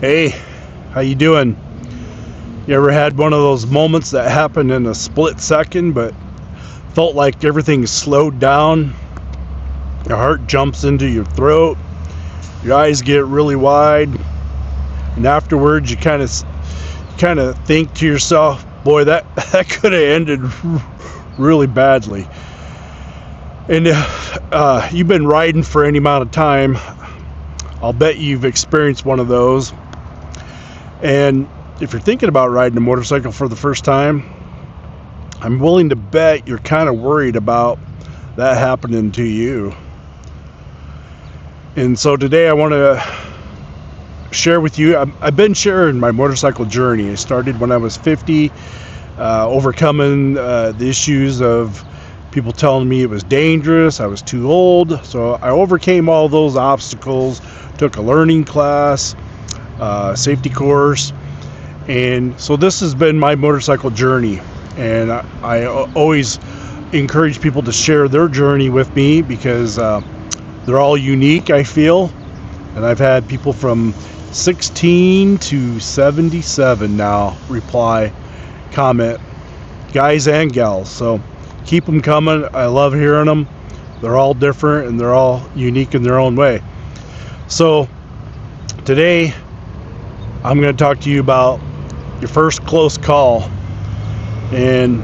Hey, how you doing? You ever had one of those moments that happened in a split second but felt like everything slowed down? Your heart jumps into your throat, your eyes get really wide, and afterwards you kind of think to yourself, boy, that that could have ended really badly. And you've been riding for any amount of time, I'll bet you've experienced one of those. And if you're thinking about riding a motorcycle for the first time, I'm willing to bet you're kind of worried about that happening to you. And so today I want to share with you, I've been sharing my motorcycle journey. I started when I was 50, overcoming the issues of people telling me it was dangerous, I was too old. So I overcame all those obstacles, took a learning class, safety course, and so this has been my motorcycle journey. And I always encourage people to share their journey with me because they're all unique, I feel. And I've had people from 16 to 77 now reply, comment, guys and gals. So keep them coming. I love hearing them. They're all different and they're all unique in their own way. So today I'm going to talk to you about your first close call and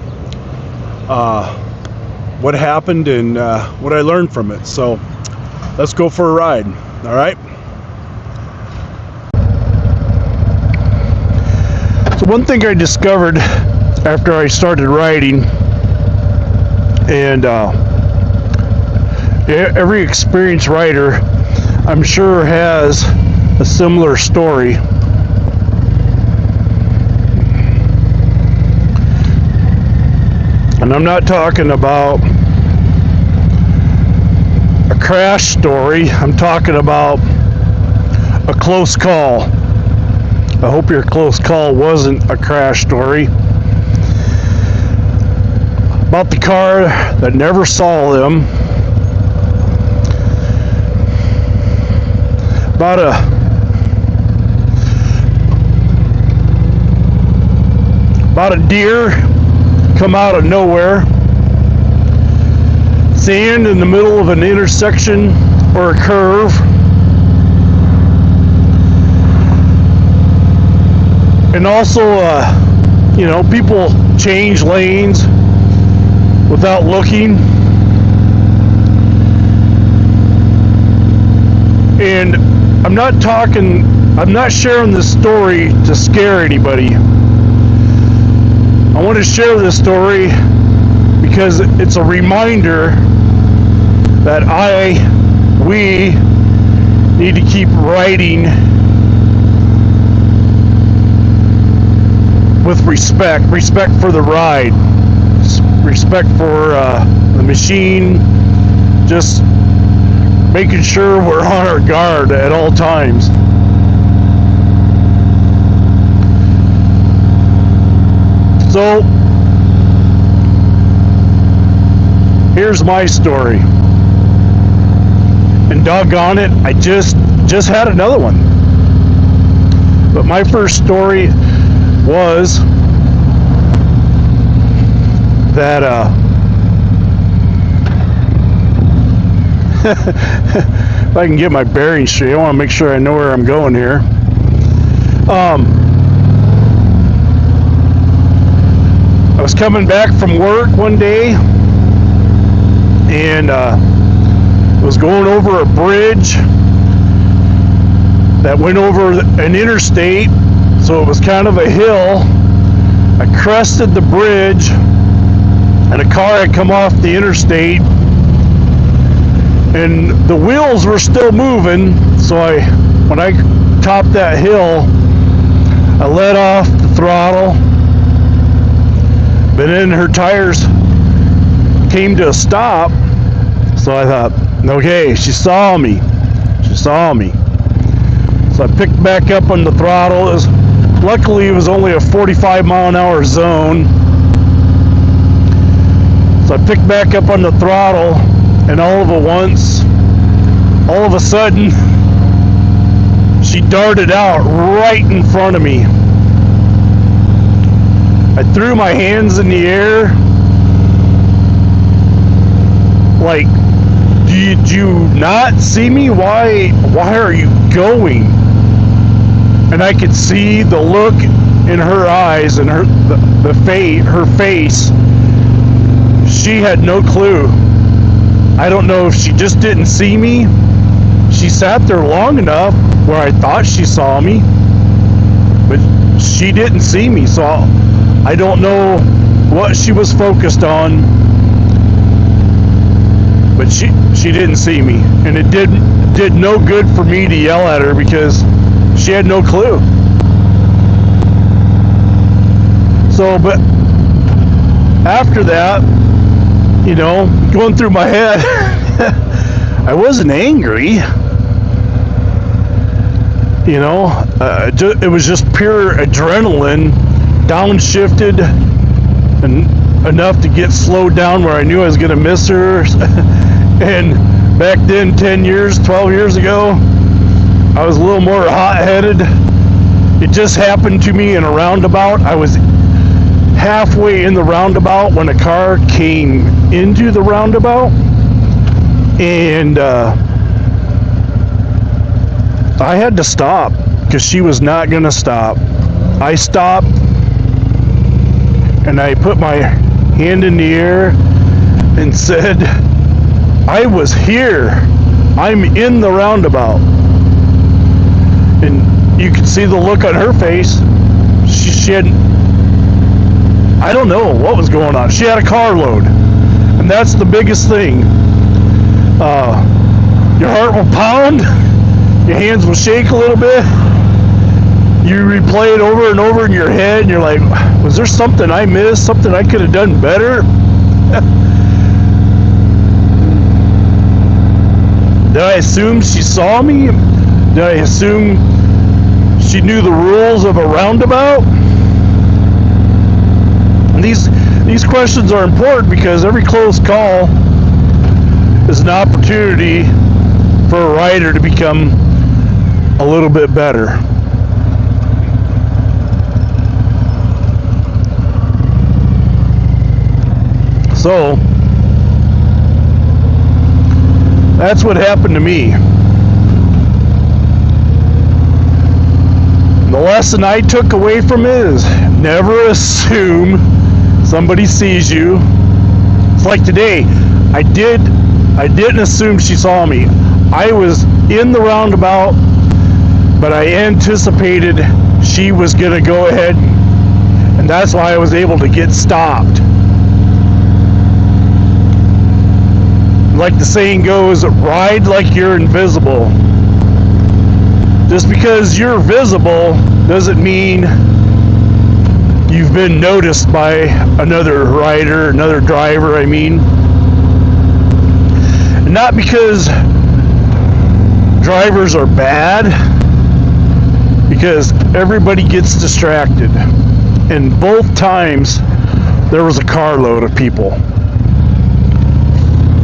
what happened and what I learned from it. So let's go for a ride. All right. So one thing I discovered after I started riding, and every experienced rider, I'm sure, has a similar story. And I'm not talking about a crash story. I'm talking about a close call. I hope your close call wasn't a crash story. About the car that never saw them. About a deer come out of nowhere, sand in the middle of an intersection or a curve, and also people change lanes without looking. And I'm not sharing this story to scare anybody. I want to share this story because it's a reminder that we need to keep riding with respect for the ride, respect for the machine, just making sure we're on our guard at all times. So here's my story, and doggone it, I just had another one. But my first story was that if I can get my bearings straight, I want to make sure I know where I'm going here. I was coming back from work one day and was going over a bridge that went over an interstate, so it was kind of a hill. I crested the bridge and a car had come off the interstate and the wheels were still moving, so when I topped that hill, I let off the throttle. But then her tires came to a stop, so I thought, okay, she saw me. So I picked back up on the throttle. Luckily, it was only a 45 mile an hour zone. So I picked back up on the throttle, and all of a sudden, she darted out right in front of me. I threw my hands in the air like, did you not see me? Why are you going? And I could see the look in her eyes and her face. She had no clue. I don't know if she just didn't see me. She sat there long enough where I thought she saw me, but she didn't see me, so I don't know what she was focused on, but she didn't see me, and it did no good for me to yell at her because she had no clue. So, but after that, you know, going through my head, I wasn't angry. You know, it was just pure adrenaline, downshifted, and enough to get slowed down where I knew I was going to miss her. And back then, 12 years ago, I was a little more hot-headed. It just happened to me in a roundabout. I was halfway in the roundabout when a car came into the roundabout, and I had to stop because she was not going to stop. I stopped and I put my hand in the air and said, I was here. I'm in the roundabout. And you could see the look on her face. She had, I don't know what was going on. She had a carload. And that's the biggest thing. Your heart will pound. Your hands will shake a little bit. You replay it over and over in your head, and you're like, was there something I missed? Something I could have done better? Did I assume she saw me? Did I assume she knew the rules of a roundabout? And these questions are important because every close call is an opportunity for a rider to become a little bit better. So that's what happened to me. The lesson I took away from it is never assume somebody sees you. It's like today, I didn't assume she saw me. I was in the roundabout, but I anticipated she was going to go ahead, and that's why I was able to get stopped. Like the saying goes, ride like you're invisible. Just because you're visible doesn't mean you've been noticed by another rider, another driver, I mean. And not because drivers are bad, because everybody gets distracted. And both times there was a carload of people.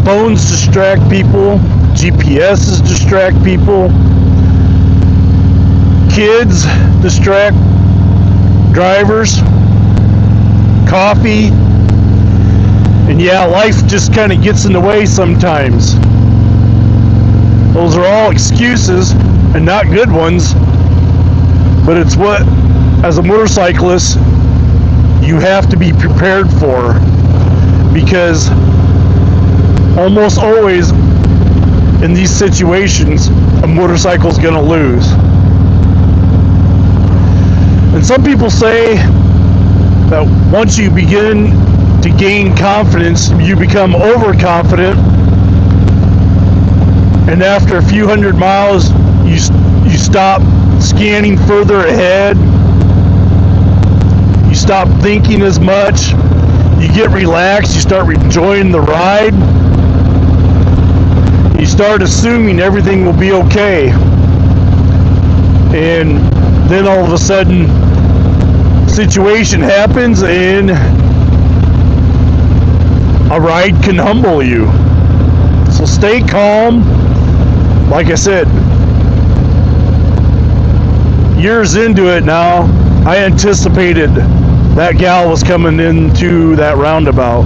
Phones distract people, GPSs distract people, kids distract drivers, coffee, and yeah, life just kind of gets in the way sometimes. Those are all excuses and not good ones, but it's what, as a motorcyclist, you have to be prepared for, because almost always in these situations, a motorcycle is going to lose. And some people say that once you begin to gain confidence, you become overconfident, and after a few hundred miles, you stop scanning further ahead, you stop thinking as much, you get relaxed, you start enjoying the ride. You start assuming everything will be okay, and then all of a sudden situation happens and a ride can humble you. So stay calm. Like I said, years into it now, I anticipated that gal was coming into that roundabout.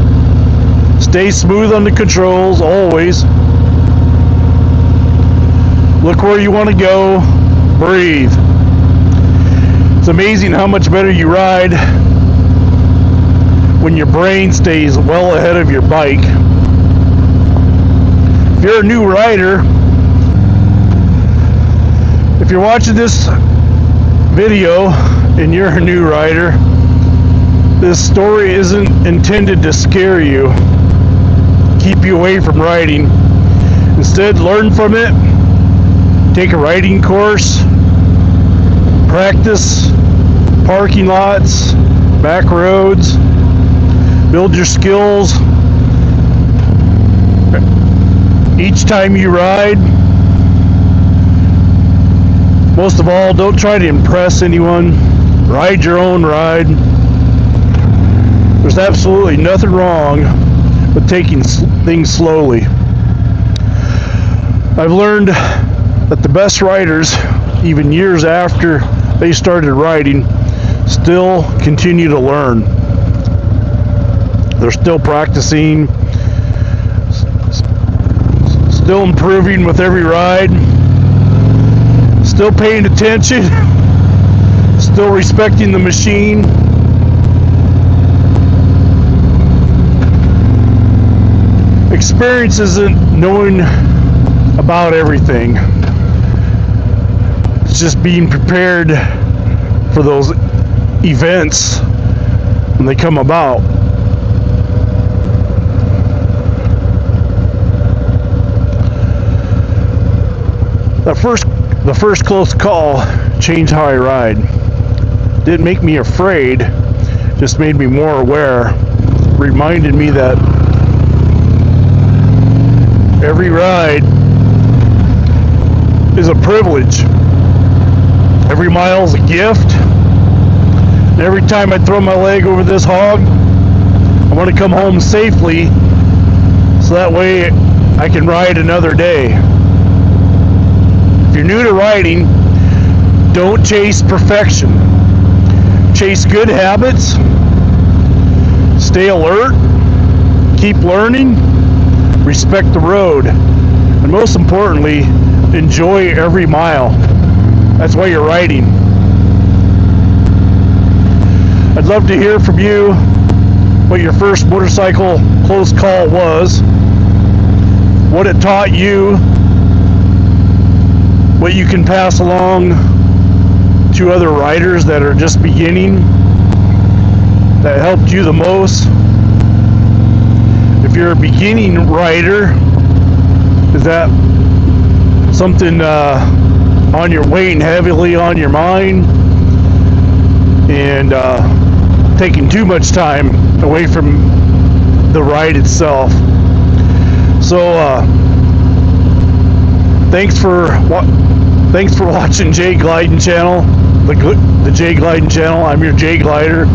Stay smooth on the controls, always. Look where you want to go. Breathe. It's amazing how much better you ride when your brain stays well ahead of your bike. If you're a new rider, if you're watching this video and you're a new rider, this story isn't intended to scare you, keep you away from riding. Instead, learn from it, take a riding course, practice parking lots, back roads, build your skills. Each time you ride, most of all, don't try to impress anyone. Ride your own ride. There's absolutely nothing wrong with taking things slowly. I've learned that the best riders, even years after they started riding, still continue to learn. They're still practicing, still improving with every ride, still paying attention, still respecting the machine. Experience isn't knowing about everything. It's just being prepared for those events when they come about. The first close call changed how I ride. Didn't make me afraid, just made me more aware. Reminded me that every ride is a privilege. Every mile is a gift. And every time I throw my leg over this hog, I want to come home safely so that way I can ride another day. If you're new to riding, don't chase perfection. Chase good habits. Stay alert. Keep learning. Respect the road. And most importantly, enjoy every mile. That's why you're riding. I'd love to hear from you what your first motorcycle close call was, what it taught you, what you can pass along to other riders that are just beginning, that helped you the most. If you're a beginning rider, is that something on your weighing heavily on your mind and taking too much time away from the ride itself? So thanks for watching Jay Glyden channel, the Jay Glyden channel. I'm your Jay Glider.